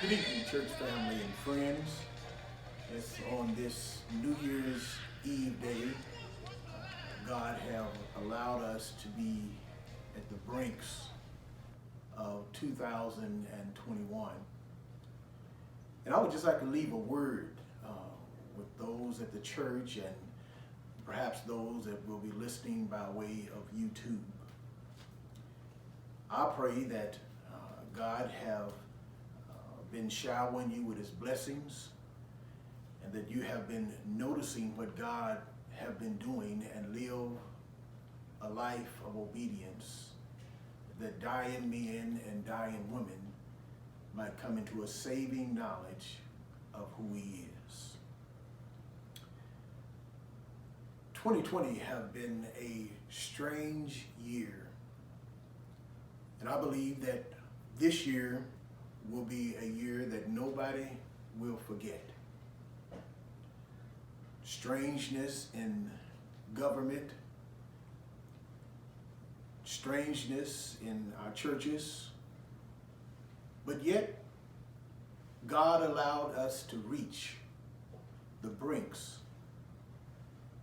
Good evening, church family and friends. It's on this New Year's Eve day. God have allowed us to be at the brinks of 2021. And I would just like to leave a word with those at the church and perhaps those that will be listening by way of YouTube. I pray that God have been showering you with his blessings and that you have been noticing what God have been doing and live a life of obedience, that dying men and dying women might come into a saving knowledge of who he is. 2020 have been a strange year, and I believe that this year will be a year that nobody will forget. Strangeness in government, strangeness in our churches, but yet God allowed us to reach the brinks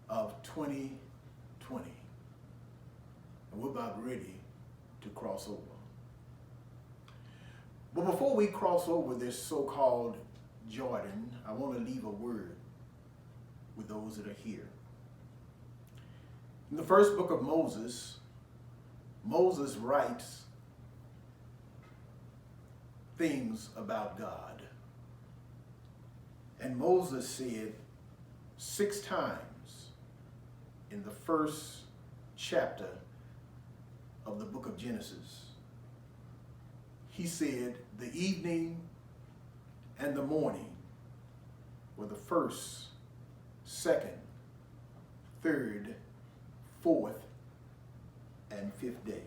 of 2020, and we're about ready to cross over. But before we cross over this so-called Jordan, I want to leave a word with those that are here. In the first book of Moses, Moses writes things about God. And Moses said 6 times in the first chapter of the book of Genesis, he said the evening and the morning were the first, second, third, fourth, and fifth day.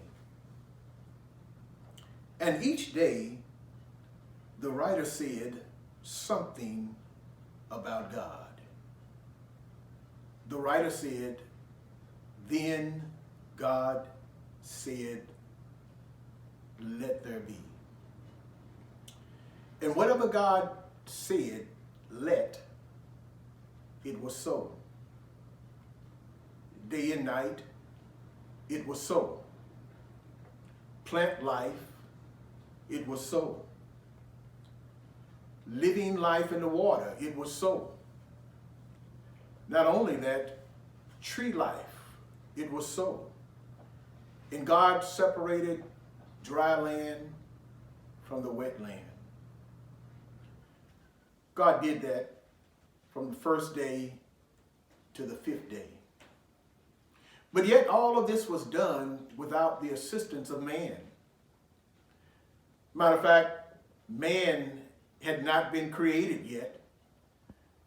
And each day, the writer said something about God. The writer said, then God said, let there be. And whatever God said, let, it was so. Day and night, it was so. Plant life, it was so. Living life in the water, it was so. Not only that, tree life, it was so. And God separated dry land from the wet land. God did that from the first day to the 5th day. But yet all of this was done without the assistance of man. Matter of fact, man had not been created yet.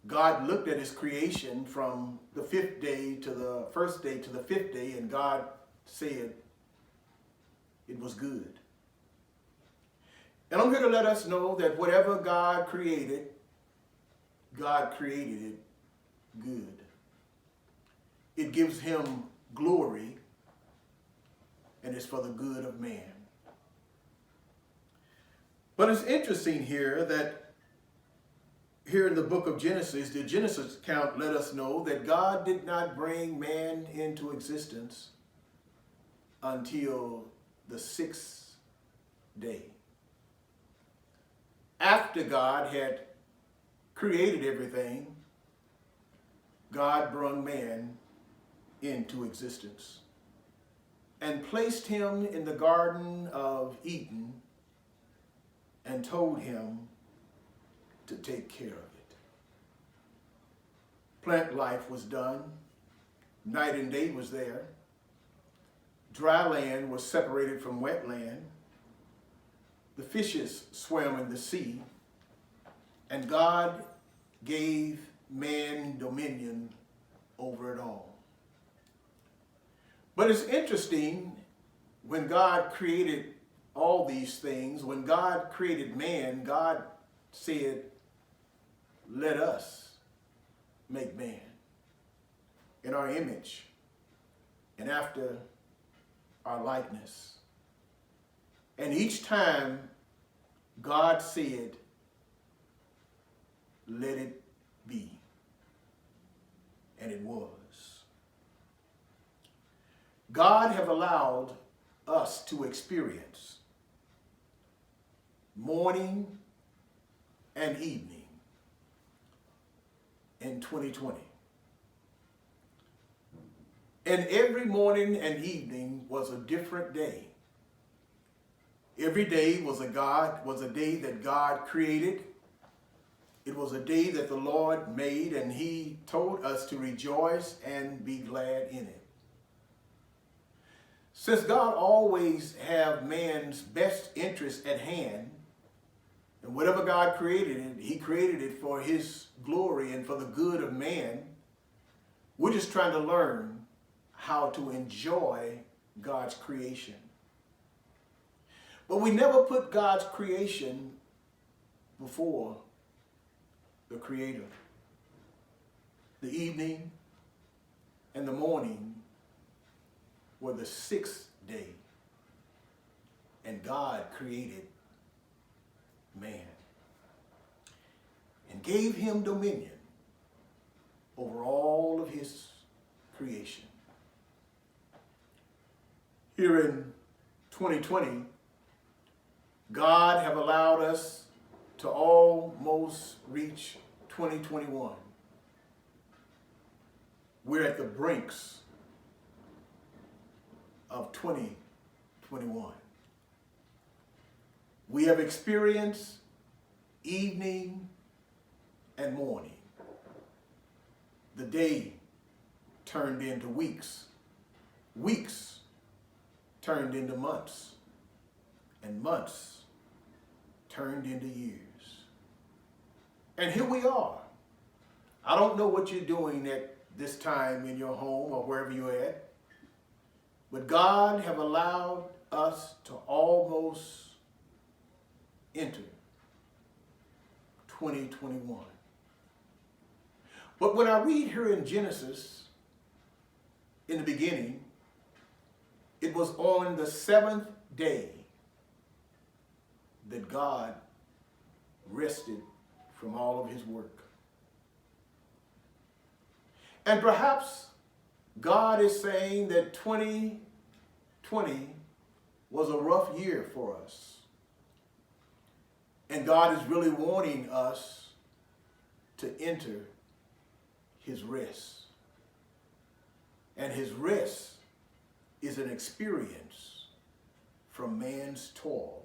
God looked at his creation from the 5th day to the 1st day to the 5th day, and God said it was good. And I'm here to let us know that whatever God created it good. It gives him glory, and it's for the good of man. But it's interesting here that here in the book of Genesis, the Genesis account let us know that God did not bring man into existence until the 6th day. After God had created everything, God brought man into existence and placed him in the Garden of Eden and told him to take care of it. Plant life was done. Night and day was there. Dry land was separated from wet land. The fishes swam in the sea. And God gave man dominion over it all. But it's interesting, when God created all these things, when God created man, God said, let us make man in our image and after our likeness. And each time God said, let it be. And it was. God have allowed us to experience morning and evening in 2020. And every morning and evening was a different day. Every day was a day that God created. It was a day that the Lord made, and he told us to rejoice and be glad in it. Since God always have man's best interest at hand, and whatever God created it, he created it for his glory and for the good of man, we're just trying to learn how to enjoy God's creation. But we never put God's creation before the Creator. The evening and the morning were the sixth day, and God created man and gave him dominion over all of his creation. Here in 2020, God have allowed us to almost reach 2021. We're at the brinks of 2021. We have experienced evening and morning. The day turned into weeks. Weeks turned into months. And months turned into years. And here we are. I don't know what you're doing at this time in your home or wherever you're at, but God have allowed us to almost enter 2021. But when I read here in Genesis, in the beginning, it was on the seventh day that God rested from all of his work. And perhaps God is saying that 2020 was a rough year for us. And God is really wanting us to enter his rest. And his rest is an experience from man's toils.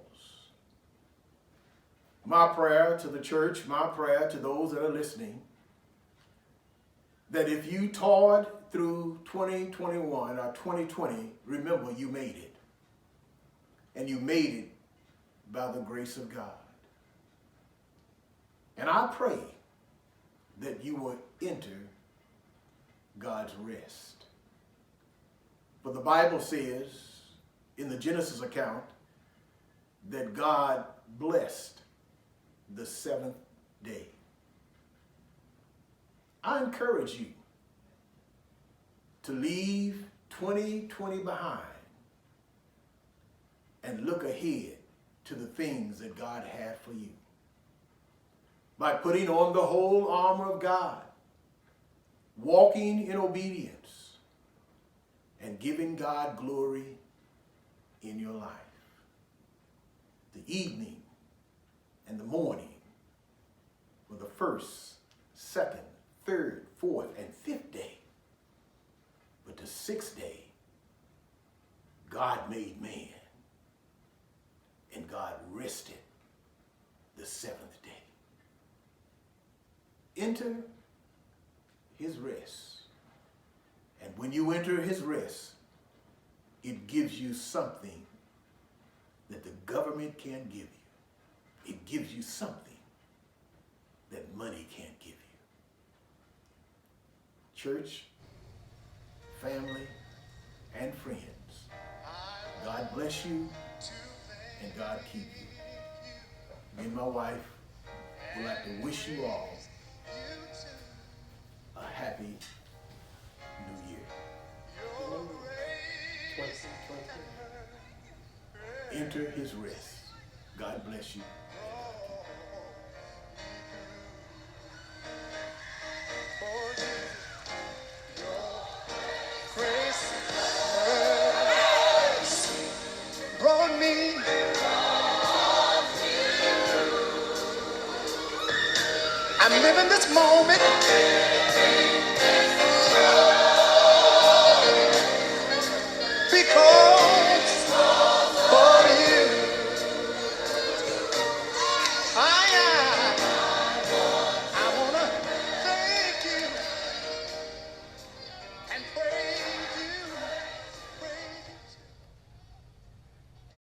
My prayer to the church, my prayer to those that are listening, that if you toiled through 2021 or 2020, remember you made it. And you made it by the grace of God. And I pray that you will enter God's rest. For the Bible says in the Genesis account that God blessed the seventh day. I encourage you to leave 2020 behind and look ahead to the things that God had for you. By putting on the whole armor of God, walking in obedience, and giving God glory in your life. The evening and the morning were the first, second, third, fourth, and fifth day. But the sixth day, God made man, and God rested the seventh day. Enter his rest. And when you enter his rest, it gives you something that the government can't give you. It gives you something that money can't give you. Church, family, and friends, God bless you and God keep you. Me and my wife would like to wish you all a happy New Year. 2020. Enter his rest. God bless you. moment because